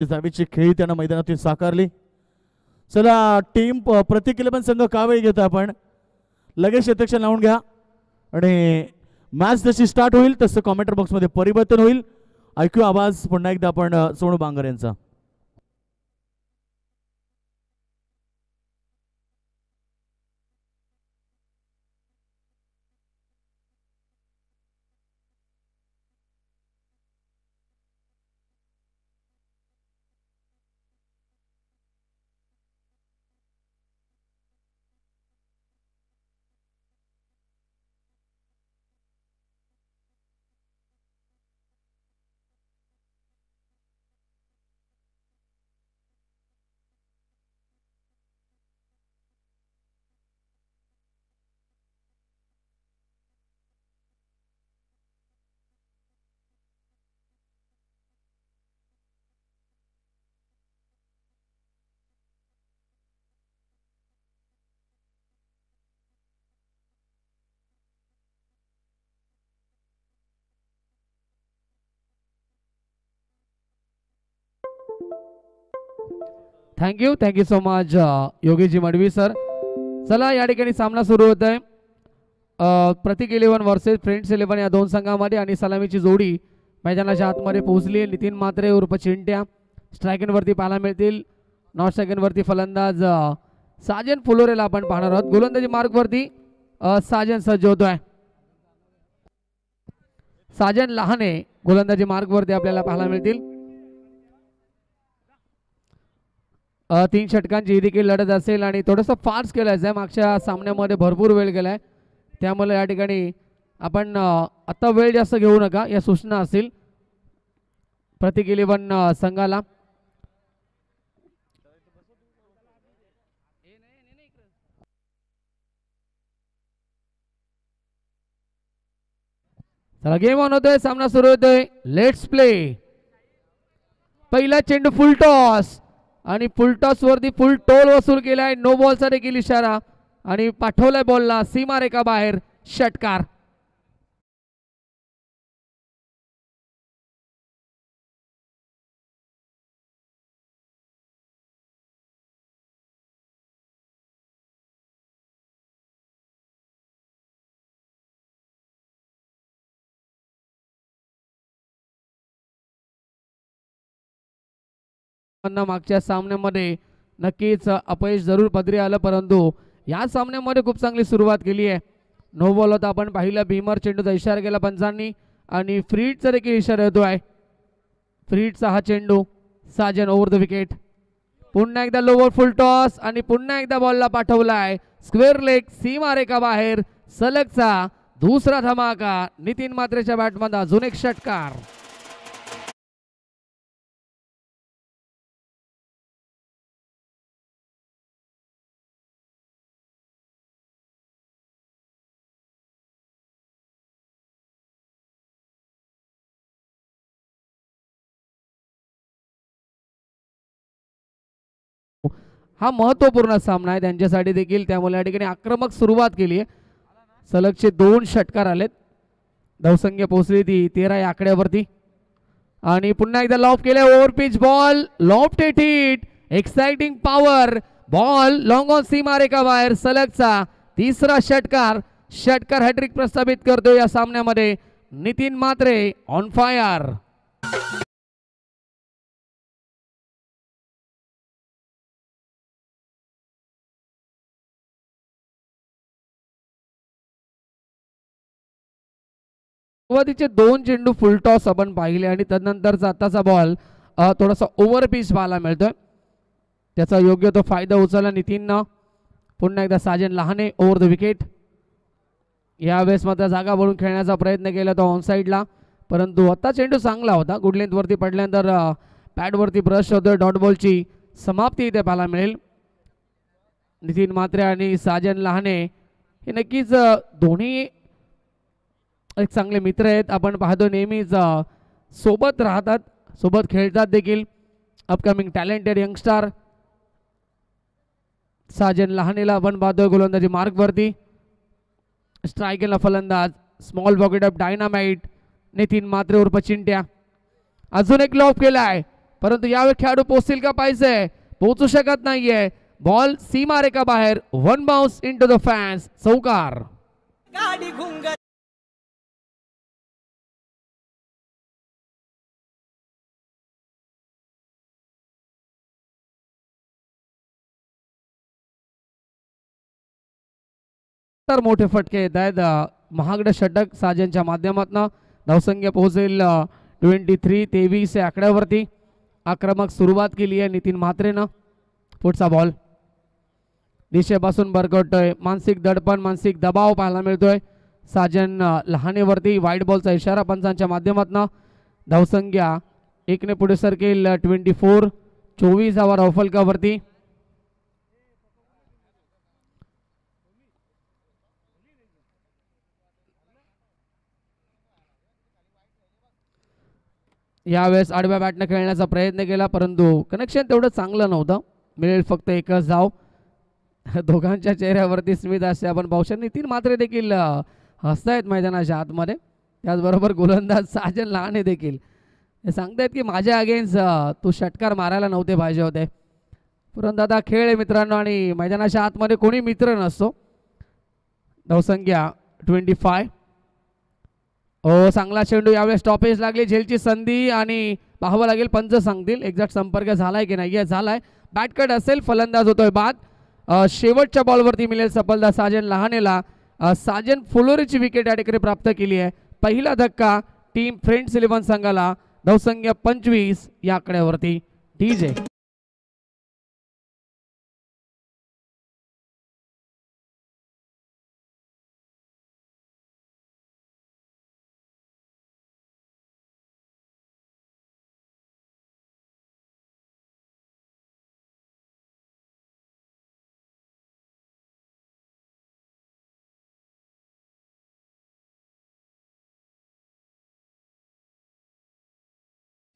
जामीची खेळी त्यांना मैदानातून साकारली. चला टीम प्रत्येक 11 संघ का वेळ घेतो आपण लगेच क्षेत्ररक्षण लावून घ्या आणि मॅच जशी स्टार्ट होईल तसं कॉमेंटर बॉक्समध्ये परिवर्तन होईल. ऐकू आवाज पुन्हा एकदा आपण सोनू बांगर यांचा. Thank you so much Yogeshji Madavi sir. चला या ठिकाणी सामना सुरू होत आहे. प्रतीक 11 वर्सेस फ्रेंड्स 11 या दोन संघामध्ये आणि सलामीची जोडी मैदानाच्या आतमध्ये पोहोचली. नितीन म्हात्रे उर्फ चिंट्या स्ट्रायकिंगवरती पाहायला मिळतील. नॉट सेकंडवरती फलंदाज साजन फुलोरेला आपण पाहणार आहोत. गोलंदाजी मार्कवरती साजन सज्ज होतोय. साजन लहाने गोलंदाजी मार्कवरती आपल्याला पाहायला मिळतील. 3 षटकांची ही देखील लढत असेल आणि थोडंसं फास्ट केलं आहे. मागच्या सामन्यामध्ये भरपूर वेळ गेलाय त्यामुळे या ठिकाणी आपण आता वेळ जास्त घेऊ नका या सूचना असतील प्रत्येक 11 संघाला. चला गेम ऑन होतोय. सामना सुरू होतोय. Let's play. पहिला चेंडू फुल टॉस आणि फुल टॉस वरती फुल टोल वसूल केलाय. नो बॉलचा देखील इशारा आणि पाठवलाय बॉलला सीमारेखा बाहेर. षटकार. मागच्या सामन्यामध्ये नक्कीच अपयश जरूर पदरी आलं परंतु या सामन्यामध्ये खूप चांगली सुरुवात केली आहे. नो बॉल होता आपण पाहिलं. भीमर चेंडूचा इशारा केला पंचांनी आणि फ्रीडचा देखील इशारा येतोय. फ्रीडचा हा चेंडू साजन ओव्हर द विकेट. पुन्हा एकदा लोवर फुल टॉस आणि पुन्हा एकदा बॉलला पाठवलाय स्क्वेअर लेग सीमारेखा बाहेर. सलगचा दुसरा धमाका. नितीन म्हात्रेच्या बॅटमध्ये अजून एक षटकार. हा महत्वपूर्ण सामना आहे त्यांच्यासाठी देखील त्यामुळे या ठिकाणी आक्रमक सुरुवात केली आहे. सलगचे 2 षटकार आलेत. धावसंख्या पोहोचली ती 13 या आकड्यावरती आणि पुन्हा एकदा लॉफ केले. Over pitch ball loft hit. Exciting power ball long on सीमारेखा बाहेर. सलगचा तिसरा षटकार. षटकार हॅट्रिक प्रस्थापित करतो या सामन्यामध्ये. Nitin Mhatre on fire. सुरुवातीचे 2 चेंडू फुल टॉस आपण पाहिले आणि तदनंतरचा आताचा बॉल थोडासा ओव्हर पिच पाहायला मिळतोय. त्याचा योग्य तो फायदा उचलला नितीननं. पुन्हा एकदा Sajan Lahane over the wicket. यावेळेस मात्र जागा बनवून खेळण्याचा प्रयत्न केला तो ऑन साईडला परंतु आता चेंडू चांगला होता. गुड लेंथवरती पडल्यानंतर पॅडवरती ब्रश होतोय. डॉट बॉलची समाप्ती इथे पाहायला मिळेल. नितीन म्हात्रे आणि साजन लहाने हे नक्कीच दोन्ही एक चांगले मित्र आहेत. आपण पाहतो नेहमीच सोबत राहतात सोबत खेळतात देखील. अपकमिंग टॅलेंटेड यंगस्टार साजन लहानेला आपण पाहतोय गोलंदाजी मार्कवरती. स्ट्रायकिंगला फलंदाज small pocket of dynamite Nitin Mhatre उर्फ चिंट्या. अजून एक लॉफ केलाय. परंतु यावेळी खेळाडू पोहोचतील का पाहिजे, पोहोचू शकत नाहीये. बॉल सीमारेखा बाहेर, one bounce into the fans, चौकार. तर मोठे फटके येत आहेत. महागडे षटक साजनच्या माध्यमातून धावसंख्या पोहोचेल 23-23 या आकड्यावरती. आक्रमक सुरुवात केली आहे नितीन म्हात्रेनं. पुढचा बॉल दिशेपासून बरकटतोय. मानसिक दडपण, मानसिक दबाव पाहायला मिळतोय साजन लहानेवरती. वाईट बॉलचा इशारा पंचांच्या माध्यमातून. धावसंख्या 1 ने पुढे सरकेल 24-24 धावफलकावरती. यावेळेस आडव्या बॅटने खेळण्याचा प्रयत्न केला परंतु कनेक्शन तेवढं चांगलं नव्हतं. मिळेल फक्त एकच धाव. दोघांच्या चेहऱ्यावरती स्मित असे आपण पाहू शकतो. नितीन म्हात्रे देखील हसतायत मैदानाच्या आतमध्ये. त्याचबरोबर गोलंदाज साजन लहाने देखील हे सांगतायत की माझ्या अगेन्स्ट तू षटकार मारायला नव्हते पाहिजे होते. परंतु आता खेळ आहे मित्रांनो आणि मैदानाच्या आतमध्ये कोणी मित्र नसतो. धावसंख्या 25. चांगला चेंडू, यावेळेस स्टॉपेज लागली. झेलची संधी आणि पाहावं लागेल पंच सांगतील एक्झॅक्ट संपर्क झालाय की नाही. झालाय. बॅटकट असेल, फलंदाज होतोय बाद. शेवटच्या बॉलवरती मिळेल सफलता साजन लहानेला. साजन फुलोरीची विकेट या ठिकाणी प्राप्त केली आहे. पहिला धक्का टीम फ्रेंड्स 11 संघाला. धावसंख्या 25 या आकड्यावरती. डीजे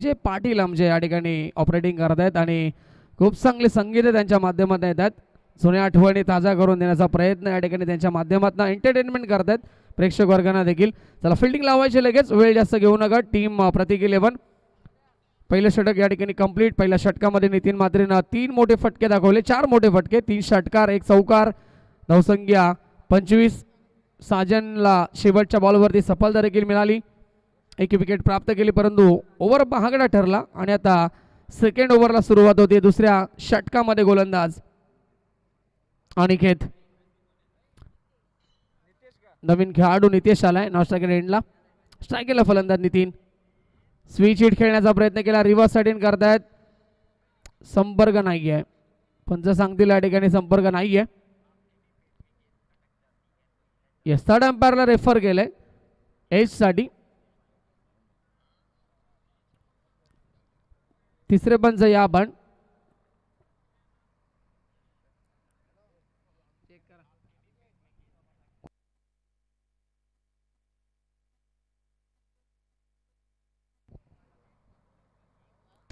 जे पाटील आमचे या ठिकाणी ऑपरेटिंग करत आहेत आणि खूप चांगले संगीत त्यांच्या माध्यमातून येतात. जुन्या आठवणी ताजा करून देण्याचा प्रयत्न या ठिकाणी त्यांच्या माध्यमातून एंटरटेनमेंट करतात प्रेक्षक वर्गांना देखील. चला फिल्डिंग लावायचे लगेच, वेळ जास्त घेऊ नका. टीम प्रतीक 11. पहिलं षटक या ठिकाणी कंप्लीट. पहिल्या षटकामध्ये नितीन म्हात्रेनं 3 मोठे फटके दाखवले. 4 मोठे फटके, 3 षटकार, 1 चौकार. धावसंख्या 25. साजनला शेवटच्या बॉलवरती सफलता देखील मिळाली. 1 विकेट प्राप्त केली परंतु ओव्हर महागडा ठरला आणि आता सेकंड ओव्हरला सुरुवात होती. दुसऱ्या षटकामध्ये गोलंदाज अनिकेत. नवीन खेळाडू नितेश आलाय नॉस्ट्रायकर एंडला. स्ट्रायकेला फलंदाज नितीन. स्विच हिट खेळण्याचा प्रयत्न केला. रिव्हर्स साइड इन करतायत. संपर्क नाहीये. पंच सांगतील या ठिकाणी संपर्क नाहीये. येस, थर्ड अंपायरला रेफर केलंय एज साठी. तिसरे पंच या आपण.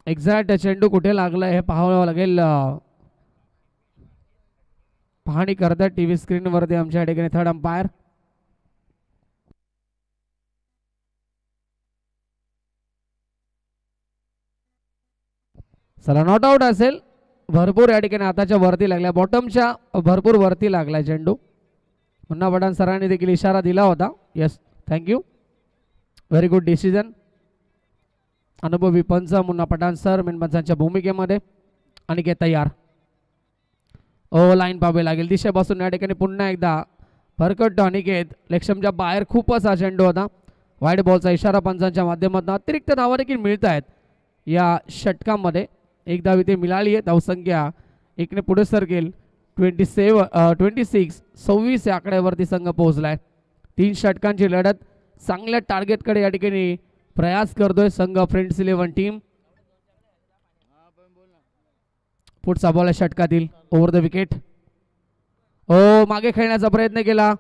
एक्झॅक्ट चेंडू कुठे लागलाय हे पाहावं लागेल. पाहणी करतात टीव्ही स्क्रीन वरती आमच्या ठिकाणी थर्ड अंपायर. चला नॉट आउट असेल. भरपूर या ठिकाणी हाताच्या वरती लागल्या, बॉटमच्या भरपूर वरती लागलाय चेंडू. मुन्ना पठाण सरांनी देखील इशारा दिला होता. Yes, thank you, very good decision. अनुभवी पंच मुन्ना पठाण सर मेन पंचांच्या भूमिकेमध्ये. अनिकेत तयार. लाईन पाहावी लागेल. दिशेपासून या ठिकाणी पुन्हा एकदा भरकट अनिकेत. लेक्शमच्या बाहेर खूपच हा चेंडू होता. वाईट बॉलचा इशारा पंचांच्या माध्यमातून. अतिरिक्त धावा देखील मिळत आहेत या षटकामध्ये. एक धाव इथे मिळाली आहे. धावसंख्या 1 ने पुढे सरकेल 26 या आकड्यावरती संघ पोहोचलाय. 3 षटकांची लढत. चांगल्या टार्गेटकडे या ठिकाणी प्रयास करतोय संघ फ्रेंड्स 11 टीम. पुढचा बॉल षटकातील ओव्हर द विकेट. मागे खेळण्याचा प्रयत्न केला.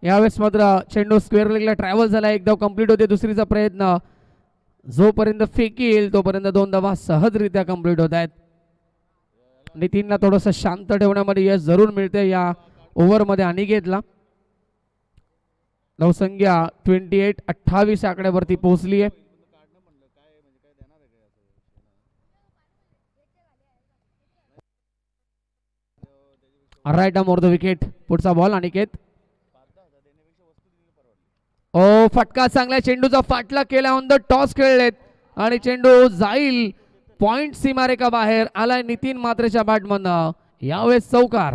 यावेळेस मात्र चेंडू स्क्वेअर लेगला ट्रॅव्हल झाला. एक धाव कंप्लीट होते. दुसरीचा प्रयत्न जोपर्यंत फेकी येईल तोपर्यंत 2 धावा सहजरित्या कंप्लीट होत आहेत. नितीनला थोडंसं शांत ठेवण्यामध्ये यश जरूर मिळते या ओव्हरमध्ये अनिकेतला. धावसंख्या 28 आकड्यावरती पोहोचली आहे. Right arm over the wicket. पुढचा बॉल अनिकेत. ओ फटका चांगला, चेंडूचा फाटला केला, ऑन द टॉस खेळलेत आणि चेंडू जाईल पॉइंट सीमारेखा बाहेर. आलाय नितीन मात्रेच्या बॅटमधनं, यावेळेस चौकार.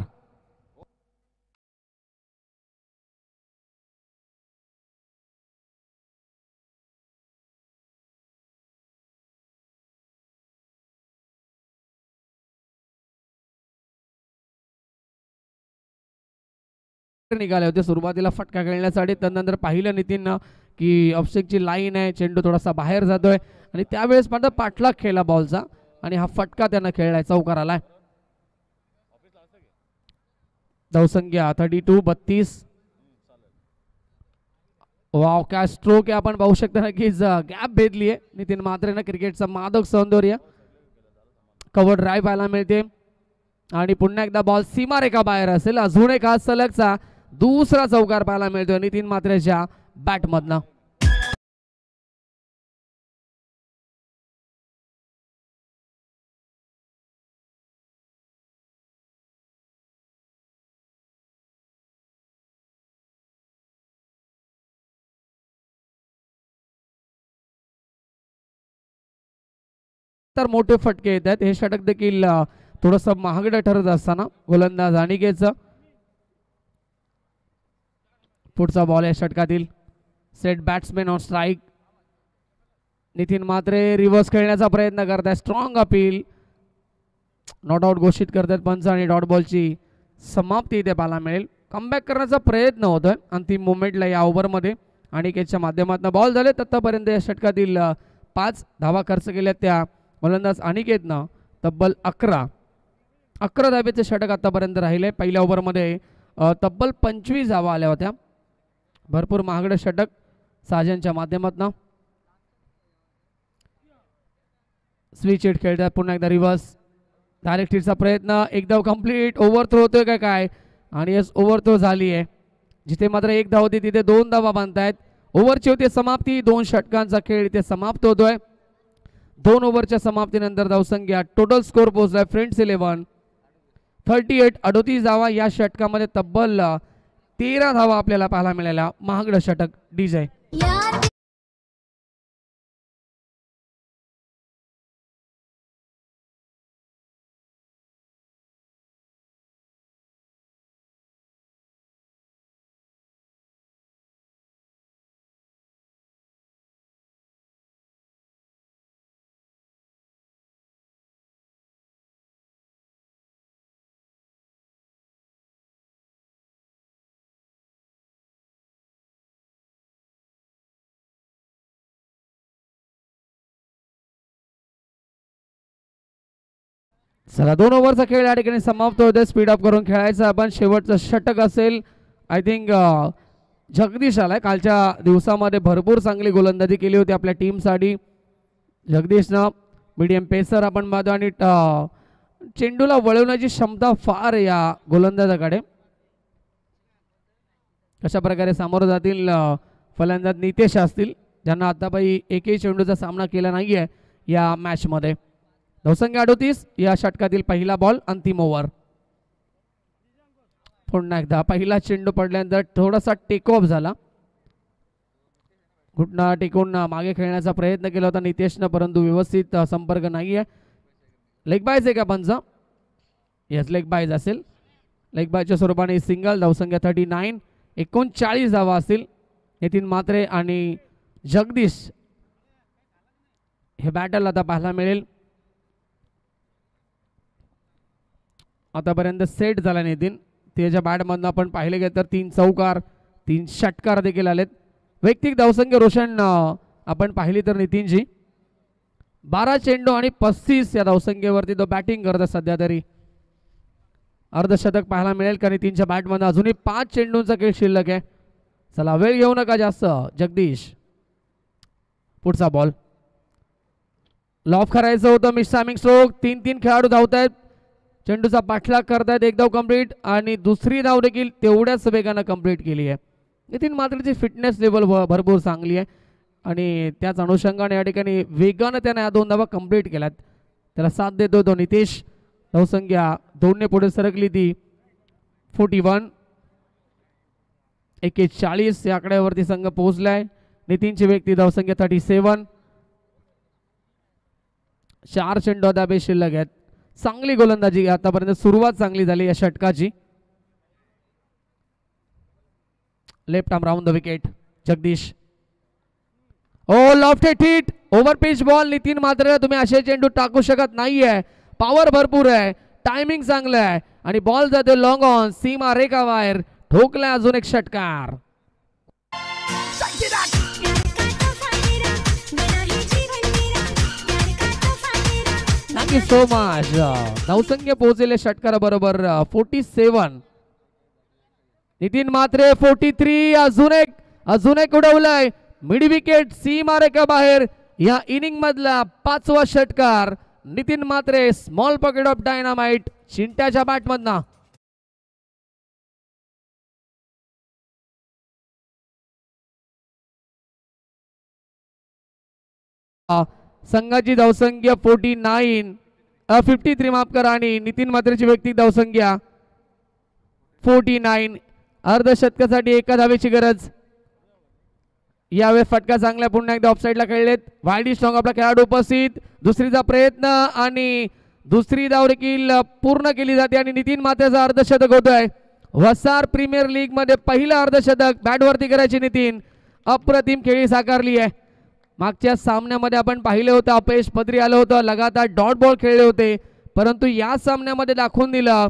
निघाले होते सुरुवातीला फटका खेळण्यासाठी, त्यानंतर पाहिलं नितीन की ऑफस्टिकची लाईन आहे, चेंडू थोडासा बाहेर जातोय आणि त्यावेळेस मात्र पाठलाग खेळला बॉलचा आणि हा फटका त्यांना खेळलाय, चौकार आलाय. धावसंख्या 32. वाव काय स्ट्रोक आहे, आपण पाहू शकता नक्कीच गॅप भेदली आहे नितीन मात्रेनं. क्रिकेटचा मादक सौंदर्य, कव्हर ड्राईव्ह पाहायला मिळते आणि पुन्हा एकदा बॉल सीमारेखा बाहेर असेल. अजून एक हा सलगचा दुसरा चौकार पाहायला मिळतोय नितीन मात्रेच्या बॅटमधनं. तर मोठे फटके येत आहेत. हे षटक देखील थोडस महागडं ठरत असताना गोलंदाज अनिकेतचं. पुढचा बॉल या षटकातील. Set batsman on strike. Nitin Mhatre reverse खेळण्याचा प्रयत्न करताय, स्ट्रॉंग अपील. नॉट आउट घोषित करतात पंच आणि डॉट बॉलची समाप्ती इथे पाहायला मिळेल. कमबॅक करण्याचा प्रयत्न होतोय अंतिम मोमेंटला या ओव्हरमध्ये अनिकेतच्या माध्यमातून. बॉल झाले आतापर्यंत या षटकातील 5 धावा खर्च केल्या त्या गोलंदाज अनिकेतनं. तब्बल 11 धावेचे षटक आतापर्यंत राहिले. पहिल्या ओव्हरमध्ये तब्बल 25 धावा आल्या होत्या. भरपूर महागडं षटक साजनच्या माध्यमातून. स्विच हिट खेळतात, पुन्हा एकदा रिव्हर्स डायरेक्ट हिटचा प्रयत्न, एकदा कंप्लीट. ओव्हर थ्रो होतोय काय आणि यस ओव्हर थ्रो झाली आहे. जिथे मात्र 1 धाव होती तिथे 2 धावा बांधतायत. ओव्हरची होती समाप्ती. 2 षटकांचा खेळ इथे समाप्त होतोय. 2 ओव्हरच्या समाप्तीनंतर धावसंख्या टोटल स्कोर पोहोचलाय फ्रेंड्स 11 38 धावा. या षटकामध्ये तब्बल 13 धावा आपल्याला पाहायला मिळाल्या. महागडं षटक डीजे. चला 2 ओव्हरचा खेळ या ठिकाणी समाप्त होतोय. स्पीड अप करून खेळायचं आपण. शेवटचं षटक असेल. आय थिंक जगदीश आलाय. कालच्या दिवसामध्ये भरपूर चांगली गोलंदाजी केली होती आपल्या टीमसाठी जगदीशनं. मीडियम पेसर आपण पाहतो आणि चेंडूला वळवण्याची क्षमता फार या गोलंदाजाकडे. कशा प्रकारे सामोरं जातील फलंदाज नितेश असतील, ज्यांना आतापाई एकही चेंडूचा सामना केला नाहीये या मॅचमध्ये. धावसंख्या 38. या षटकातील पहिला बॉल, अंतिम ओव्हर. पुन्हा एकदा पहिला चेंडू पडल्यानंतर थोडासा टेक ऑफ झाला. घुटना टेकून मागे खेळण्याचा प्रयत्न केला होता नितेशनं, परंतु व्यवस्थित संपर्क नाहीये. लेग बायज आहे का पंच? येस, लेग बायज असेल. लेग बायच्या स्वरूपाने सिंगल. धावसंख्या 39. 39 धावा असतील. नितीन मात्रे आणि जगदीश हे बॅटल आता पाहायला मिळेल. आतापर्यंत सेट झाला नितीन. त्याच्या बॅटमधून आपण पाहिले गेलं तर 3 चौकार 3 षटकार देखील आलेत. वैयक्तिक धावसंख्या रोशन आपण पाहिली तर नितीनजी 12 चेंडू आणि 35 या धावसंख्येवरती तो बॅटिंग करत सध्या तरी. अर्धशतक पाहायला मिळेल का नितीनच्या बॅटमधून. अजूनही 5 चेंडूंचा खेळ शिल्लक आहे. चला वेळ घेऊ नका जास्त. जगदीश, पुढचा बॉल. लॉफ करायचं होतं. Miss timing stroke. 3 खेळाडू धावत आहेत. चेंडूचा पाठलाग करतायत. 1 धाव कंप्लीट आणि दुसरी धाव देखील तेवढ्याच वेगानं कंप्लीट केली आहे. नितीन मात्रेची फिटनेस लेवल भरपूर चांगली आहे आणि त्याच अनुषंगाने या ठिकाणी वेगानं त्याने 2 धावा कंप्लीट केल्यात. त्याला साथ देतो तो नितेश. धावसंख्या 2 ने पुढे सरकली ती 41. 41 या आकड्यावरती संघ पोहोचलाय. नितीनची व्यक्ती धावसंख्या 37. 4 चेंडू धाबे शिल्लक आहेत. चांगली गोलंदाजी आतापर्यंत सुरुवात चांगली झाली या षटकाची. Left arm round the wicket. Jagdish oh lofted hit over pitch ball. Nitin मात्र तुम्ही असे चेंडू टाकू शकत नाहीये. पॉवर भरपूर आहे, टायमिंग चांगलं आहे आणि बॉल जाते लॉंग ऑन. सीमा रेखा बाहेर ठोकलाय. अजून एक षटकार. Thank you so much. धावसंख्या पोहोचले षटकार बरोबर 47. नितीन मात्रे 43. अजून एक उडवलाय मिड विकेट. सीमा रेखा बाहेर. या इनिंग मधला 5वा षटकार. Nitin Mhatre small pocket of dynamite चिंट्याच्या बॅट मधनं. संघाची धावसंख्या 53 माफ करा आणि नितीन मात्रेची व्यक्तिगत धावसंख्या 49. अर्धशतकासाठी एका धावेची गरज. यावेळी फटका चांगला पुन्हा एकदा ऑफसाईडला खेळलेत. वाईडी स्ट्रॉंग आपला खेळाडू उपस्थित. दुसरीचा प्रयत्न आणि दुसरी धाव देखील पूर्ण केली जाते आणि नितीन मात्रेचा अर्धशतक होतोय. वसार प्रीमियर लीग मध्ये पहिलं अर्धशतक बॅटवरती करायची नितीन. अप्रतिम खेळी साकारली आहे. मागच्या सामन्यामध्ये आपण पाहिले होतं अपयश पदरी आलं होतं. लगातार डॉट बॉल खेळले होते, परंतु या सामन्यामध्ये दाखवून दिलं.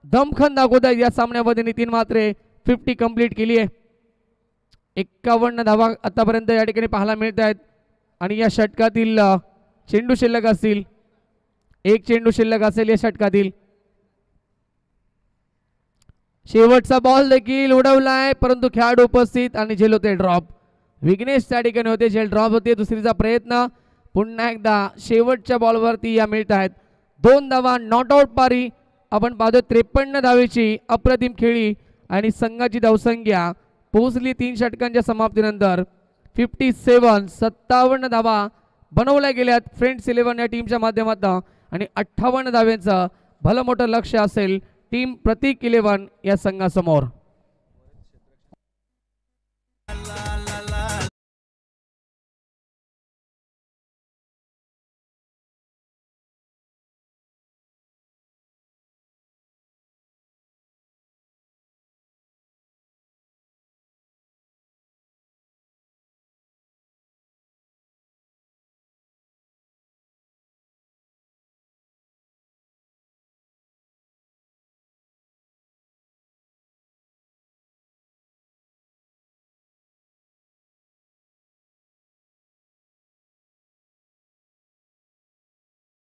दमखन दाखवत आहे या सामन्यामध्ये नितीन मात्रे. 50 कंप्लीट केली आहे. 51 धावा आतापर्यंत या ठिकाणी पाहायला मिळत आहेत आणि या षटकातील चेंडू शिल्लक असतील. एक चेंडू शिल्लक असेल या षटकातील. शेवटचा बॉल देखील उडवलाय, परंतु खेळाडू उपस्थित आणि झेल होते ड्रॉप. विघ्नेश त्या ठिकाणी होते, झेल ड्रॉप होते. दुसरीचा प्रयत्न पुन्हा एकदा शेवटच्या बॉलवरती या मिळत आहेत. 2 धावा नॉट आउट पारी आपण पाहतो. 53 धावेची अप्रतिम खेळी आणि संघाची धावसंख्या पोहोचली 3 षटकांच्या समाप्तीनंतर 57. 57 धावा बनवल्या गेल्यात फ्रेंड्स 11 या टीमच्या माध्यमातून आणि 58 धाव्यांचं भलं मोठं लक्ष असेल टीम प्रतीक 11 या संघासमोर.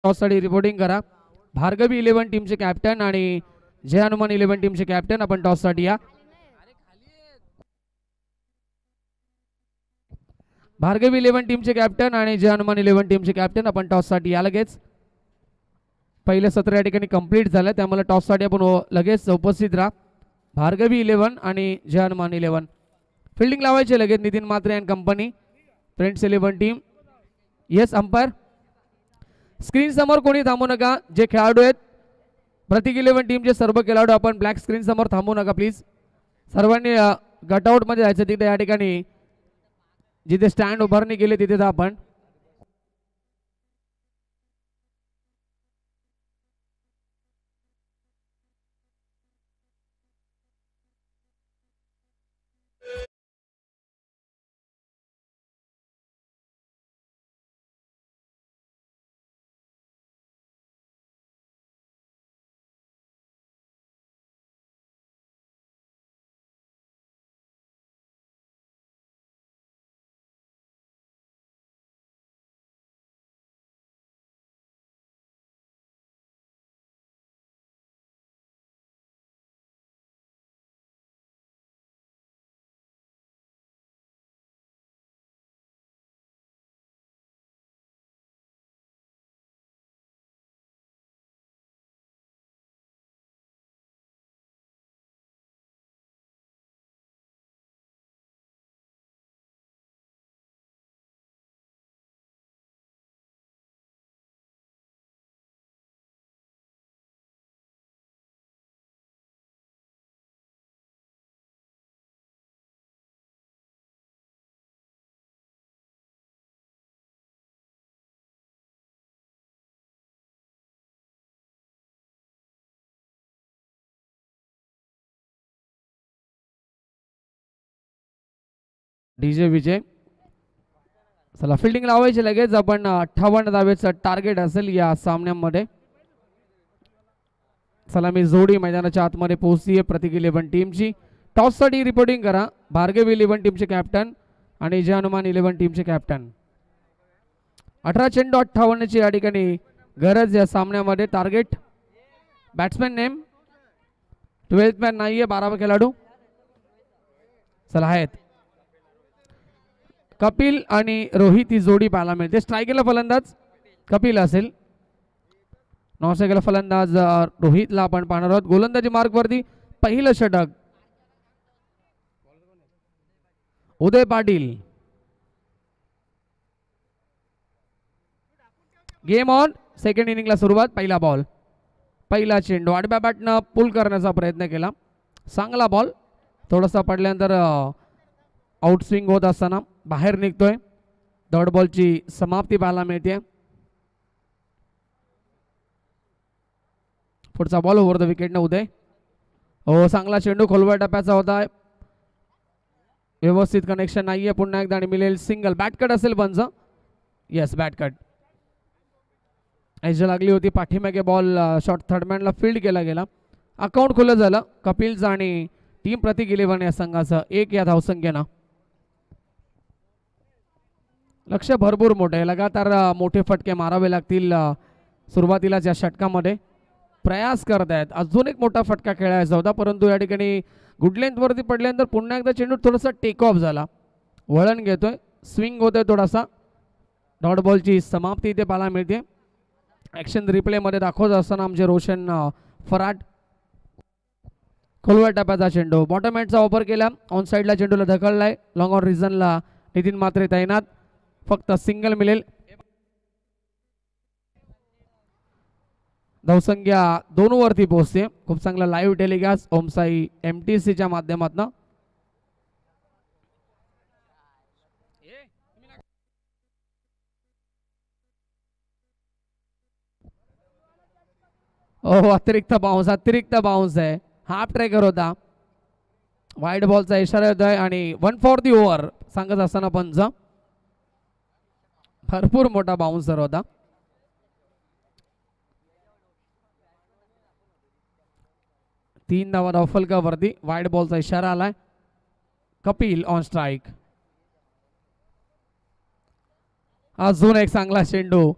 टॉससाठी रिपोर्टिंग करा. भार्गवी 11 टीमचे कॅप्टन आणि जय हनुमान 11 टीमचे कॅप्टन आपण टॉससाठी या. भार्गवी 11 टीमचे कॅप्टन आणि जय हनुमान 11 टीमचे कॅप्टन आपण टॉससाठी या लगेच. पहिलं सत्र या ठिकाणी कंप्लीट झालं, त्यामुळे टॉससाठी आपण लगेच उपस्थित राहा. भार्गवी 11 आणि जय हनुमान 11 फिल्डिंग लावायचे लगेच. Nitin Mhatre and company friends 11 team. Yes umpire. Screen समोर कोणी थांबू नका. जे खेळाडू आहेत प्रतीक 11 टीमचे सर्व खेळाडू आपण ब्लॅक स्क्रीन समोर थांबू नका प्लीज. सर्वांनी गटआउट मध्ये जायचं. तिथे या ठिकाणी जिथे स्टँड उभारणी केली तिथे आपण डीजे विजय. चला फिल्डिंग लावायची लगेच आपण. 58 धावेचं टार्गेट असेल या सामन्यामध्ये. चला मी जोडी मैदानाच्या आतमध्ये पोहोचतीये प्रतीक 11 टीमची. टॉससाठी रिपोर्टिंग करा भार्गव 11 टीमचे कॅप्टन आणि जय हनुमान 11 टीमचे कॅप्टन. 18 चेंडू 58 ची या ठिकाणी गरज या सामन्यामध्ये. Target batsman name 12th man नाहीये. 12वा खेळाडू चला आहेत कपिल आणि रोहित ही जोडी पाहायला मिळते. स्ट्रायकेला फलंदाज कपिल असेल. नॉनस्ट्रायकेला फलंदाज रोहितला आपण पाहणार आहोत. गोलंदाजी मार्कवरती पहिलं षटक Uday Patil. Game on. Second इनिंगला सुरुवात. पहिला बॉल पहिला चेंडू आडव्या बॅटनं पुल करण्याचा प्रयत्न केला. चांगला बॉल थोडासा पडल्यानंतर आउट स्विंग होत असताना बाहेर निघतोय. डॉट बॉलची समाप्ती पाहायला मिळते. पुढचा बॉल ओव्हर द विकेटनं उदय. हो चांगला चेंडू खोलवर टप्प्याचा होता. व्यवस्थित कनेक्शन नाहीये. पुन्हा एकदा आणि मिळेल सिंगल. बॅटकट असेल पंच. येस बॅटकट. एज लागली होती पाठीमागे बॉल शॉर्ट थर्डमॅनला फील्ड केला गेला. अकाउंट खुलं झालं कपिलचं आणि टीम प्रतीक 11 या संघाचं 1 या धावसंख्येनं. लक्ष भरपूर मोठे आहे. लगातार मोठे फटके मारावे लागतील सुरुवातीलाच या षटकामध्ये. प्रयास करत आहेत. अजून एक मोठा फटका खेळायचा होता परंतु या ठिकाणी गुड लेंथवरती पडल्यानंतर पुन्हा एकदा चेंडू थोडासा टेक ऑफ झाला. वळण घेतोय. स्विंग होतोय थोडासा. डॉट बॉलची समाप्ती इथे पाहायला मिळते. ॲक्शन रिप्लेमध्ये दाखवत असताना आमचे रोशन फराट. खोलवर टप्प्याचा चेंडू बॉटम हँडचा वापर केला. ऑन साईडला चेंडूला ढकललाय. लॉंग ऑन रिझनला नितीन मात्रे तैनात. फक्त सिंगल मिळेल. धावसंख्या 2 वरती पोहोचते. खूप चांगला लाईव्ह टेलिकास्ट ओमसाई MTCच्या माध्यमातून. हो अतिरिक्त बाउन्स आहे. हाफ ट्रॅकर होता. वाईड बॉलचा इशारा होतोय आणि 1 फॉर दी ओव्हर सांगत असताना पंच. भरपूर मोठा बाउन्सर होता. तीन धावा धावफलकावरती. वाईड बॉलचा इशारा आलाय. Kapil on strike. अजून एक चांगला चेंडू.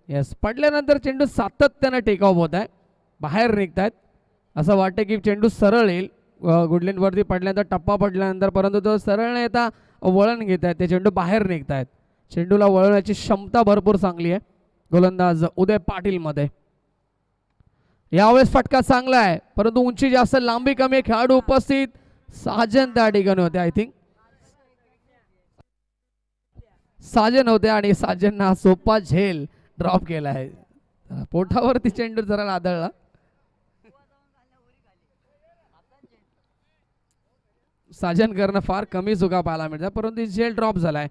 येस पडल्यानंतर चेंडू सातत्यानं टेक ऑफ होत आहे. बाहेर निघतायत. असं वाटतं की चेंडू सरळ येईल. गुडलेंडवरती पडल्यानंतर टप्पा पडल्यानंतर परंतु तो सरळ न येता वळण घेत आहेत. ते चेंडू बाहेर निघतायत. चेंडूला वळवण्याची क्षमता भरपूर चांगली आहे गोलंदाज उदय पाटील मध्ये. यावेळेस फटका चांगला आहे परंतु उंची जास्त लांबी कमी. खेळाडू उपस्थित. साजन त्या ठिकाणी होते. आय थिंक साजन होते आणि साजनना सोपा झेल ड्रॉप केला आहे. पोटावरती चेंडू जरा आदळला. साजन करणं फार कमी चुका पाहायला मिळतात परंतु झेल ड्रॉप झालाय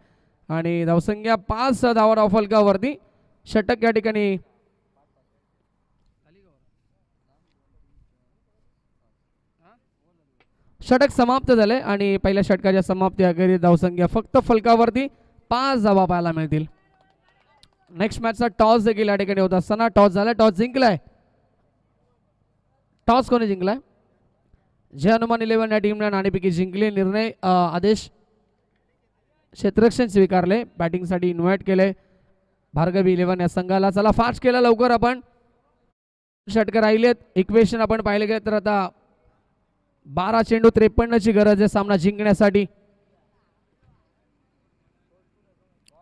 आणि धावसंख्या 5 धावा धावफलकावरती. षटक या ठिकाणी षटक समाप्त झाले आणि पहिल्या षटकाच्या समाप्ती अखेरीस धावसंख्या फक्त फलकावरती 5 धावा पाहायला मिळतील. नेक्स्ट मॅचचा टॉस देखील या ठिकाणी होत असताना टॉस झाला. टॉस जिंकलाय. टॉस कोणी जिंकलाय? जय हनुमान 11 या टीमला नाणेफेकी जिंकली. निर्णय आदेश क्षेत्ररक्षण स्वीकारले. बॅटिंगसाठी इन्व्हाइट केले भार्गव 11 या संघाला. चला फास्ट केला लवकर आपण. षटक राहिलेत. इक्वेशन आपण पाहिले गेले तर आता 12 चेंडू 53 ची गरज आहे सामना जिंकण्यासाठी.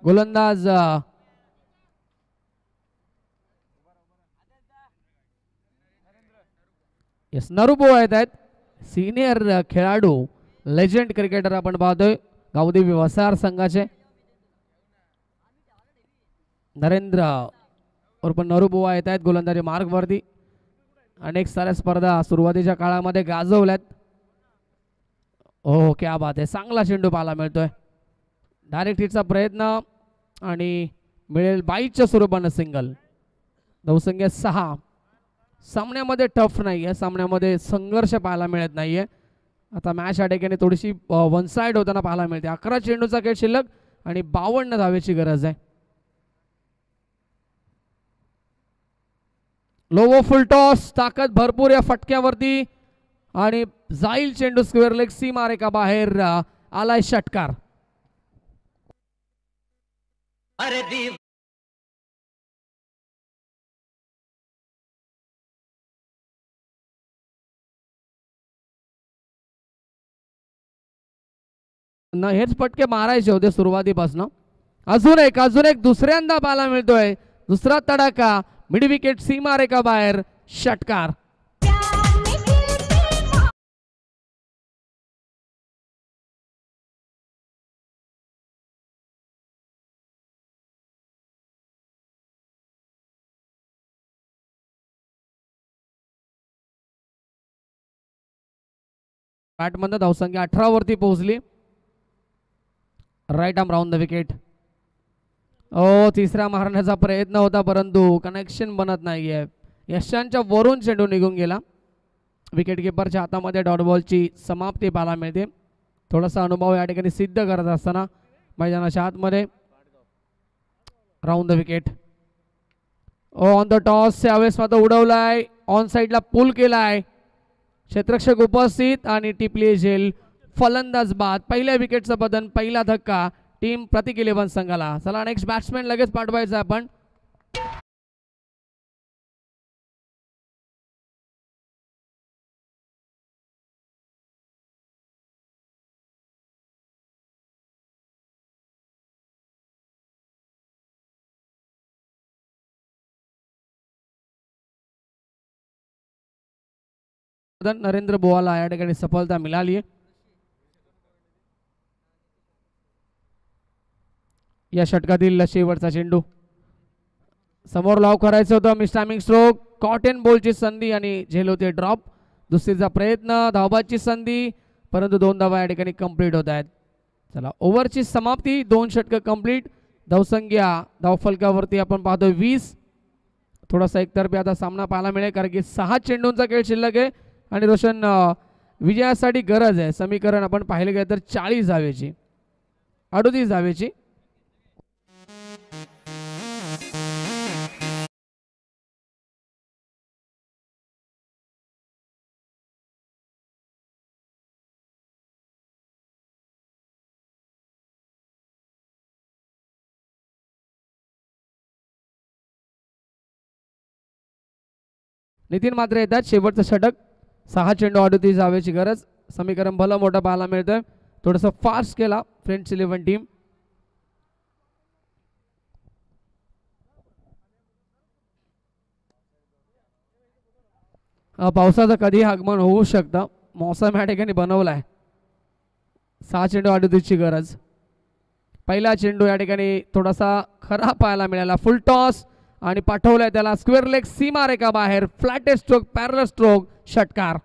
गोलंदाज येस नरुबुवा येत आहेत. सिनियर खेळाडू लेजंड क्रिकेटर आपण पाहतोय गावदेवी वसार संघाचे. नरेंद्र उर्फ नरुबुवा येत आहेत गोलंदाजी मार्गवरती. अनेक साऱ्या स्पर्धा सुरुवातीच्या काळामध्ये गाजवल्यात. हो क्या बात आहे. चांगला चेंडू पाहायला मिळतोय. डायरेक्ट हिटचा प्रयत्न आणि मिळेल 22च्या स्वरूपानं सिंगल. धावसंख्या 6. सामन्यामध्ये टफ नाहीये. सामन्यामध्ये संघर्ष पाहायला मिळत नाहीये. आता मॅच या ठिकाणी थोडीशी वन साइड होताना पाहायला मिळते. 11 चेंडूचा खेळ शिल्लक आणि 52 धावेची गरज आहे. लो फुल टॉस, ताकद भरपूर या फटक्यावरती आणि जाईल चेंडू स्क्वेअर लेग सीमा रेखा बाहेर. आलाय षटकार. हेच फटके मारायचे होते सुरुवातीपासून. अजून एक दुसऱ्यांदा पाहायला मिळतोय. दुसरा तडाखा, मिड विकेट सीमा रेखा बाहेर, षटकार. बॅटमधनं धावसंख्या 18 वरती पोहोचली. Right arm round the wicket. तिसरा मारण्याचा प्रयत्न होता परंतु कनेक्शन बनत नाहीये. यशांच्या वरून चेंडू निघून गेला. विकेट किपरच्या हातामध्ये डॉट बॉलची समाप्ती पाहायला मिळते. थोडासा अनुभव या ठिकाणी सिद्ध करत असताना मैदानाच्या आतमध्ये. Round the wicket. On the toss यावेळेस मात्र उडवलाय. ऑन साईडला पुल केलाय. क्षेत्ररक्षक उपस्थित आणि टिपली झेल. फलंदाज बाद. पहिल्या विकेटचं बदन, पहिला धक्का टीम प्रतीक 11 संघाला. चला नेक्स्ट बॅट्समॅन लगेच पाठवायचं आपण. नरेंद्र बोवाला या ठिकाणी सफलता मिळाली. या षटकातील शेवटचा चेंडू. समोर लाव करायचं होतं. मिस्टायमिंग स्ट्रोक, कॉटन बॉलची संधी आणि झेल होते ड्रॉप. दुसरीचा प्रयत्न, धावबाची संधी, परंतु 2 धावा या ठिकाणी कंप्लीट होत आहेत. चला ओव्हरची समाप्ती. 2 षटकं कंप्लीट. धावसंख्या धावफलकावरती आपण पाहतोय 20. थोडासा एकतर्फी आता सामना पाहायला मिळेल कारण की 6 चेंडूंचा खेळ शिल्लक आहे आणि रोशन विजयासाठी गरज आहे. समीकरण आपण पाहिले गेलं तर 40 धावेची, 38 धावेची. नितीन मात्र येतात. शेवटचं षटक. 6 चेंडू 38 धावेची गरज. समीकरण भलं मोठं पाहायला मिळतंय. थोडंसं फास्ट केला फ्रेंड्स 11 टीम. पावसाचं कधी आगमन होऊ शकतं. मौसम या ठिकाणी बनवलाय. 6 चेंडू 38 ची गरज. पहिला चेंडू या ठिकाणी थोडासा खरा पाहायला मिळाला. फुल टॉस आणि पाठवलाय त्याला स्क्वेअर लेग सीमा रेखा बाहेर. फ्लॅटेस्ट स्ट्रोक, पॅरलल स्ट्रोक, षटकार.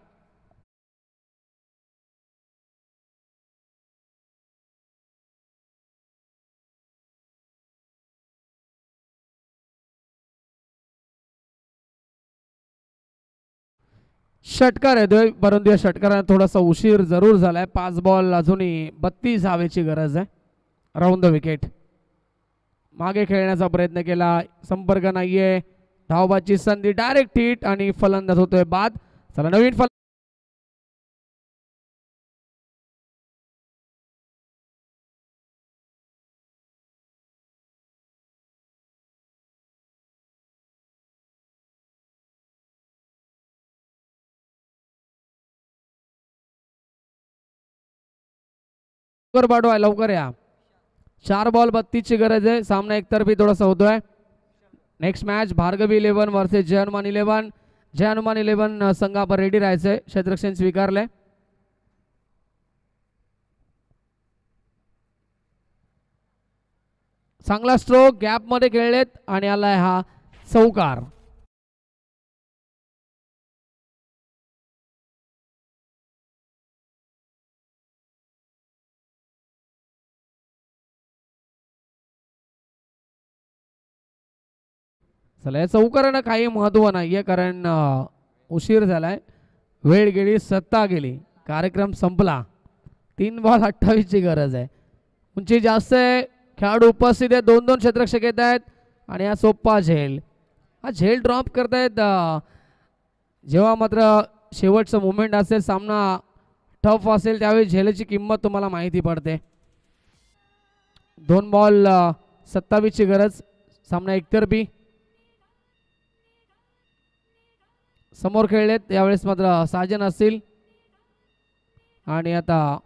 षटकार येतोय परंतु या षटकाराने थोडासा उशीर जरूर झालाय. 5 बॉल अजूनही 32 धावेची गरज आहे. Round the wicket. मागे खेळण्याचा प्रयत्न केला, संपर्क नाहीये. धावबाची संधी, डायरेक्ट हिट आणि फलंदाज होतोय बाद. चला नवीन लवकर पाठवा, लवकर या. 4 बॉल 32 ची गरज आहे. सामना एकतर्फी थोडासा होतोय. नेक्स्ट मॅच भार्गवी 11 वर्सेस जय हनुमान 11. जय हनुमान 11 संघ आपण रेडी राहायचंय. क्षेत्ररक्षण स्वीकारलंय. चांगला स्ट्रोक गॅप मध्ये खेळलेत आणि आलाय हा चौकार. चला या चौकारानं काही महत्व नाहीये कारण उशीर झालाय, वेळ गेली, सत्ता गेली. कार्यक्रम संपला. 3 बॉल 28 ची गरज आहे. उंची जास्त आहे, खेळाडू उपस्थित आहे, 2-2 क्षेत्ररक्षक येत आहेत आणि हा सोप्पा झेल. हा झेल ड्रॉप करतायत. जेव्हा मात्र शेवटचं मुवमेंट असेल, सामना टफ असेल, त्यावेळी झेलची किंमत तुम्हाला माहिती पडते. 2 बॉल 27 ची गरज. सामना एकतर्फी. समोर खेळलेत यावेळेस मात्र साजन असतील आणि आता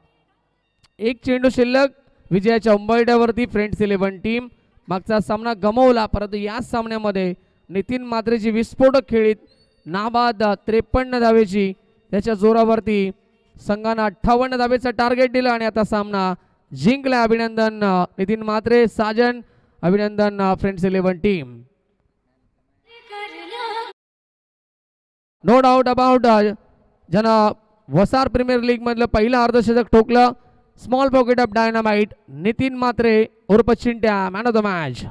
एक चेंडू शिल्लक. विजयाच्या उंबरठ्यावरती फ्रेंड्स 11 टीम. मागचा सामना गमावला, परंतु या सामन्यामध्ये नितीन म्हात्रेची विस्फोटक खेळीत नाबाद 53 धावेची त्याच्या जोरावरती संघानं 58 धावेचं टार्गेट दिलं आणि आता सामना जिंकला. अभिनंदन नितीन म्हात्रे, साजन. अभिनंदन friends 11 team. No doubt about ज्यानं वसार प्रीमियर लीग मधलं पहिलं अर्धशतक ठोकलं. Small pocket of dynamite Nitin Mhatre उर्फ Chintya, man of the match.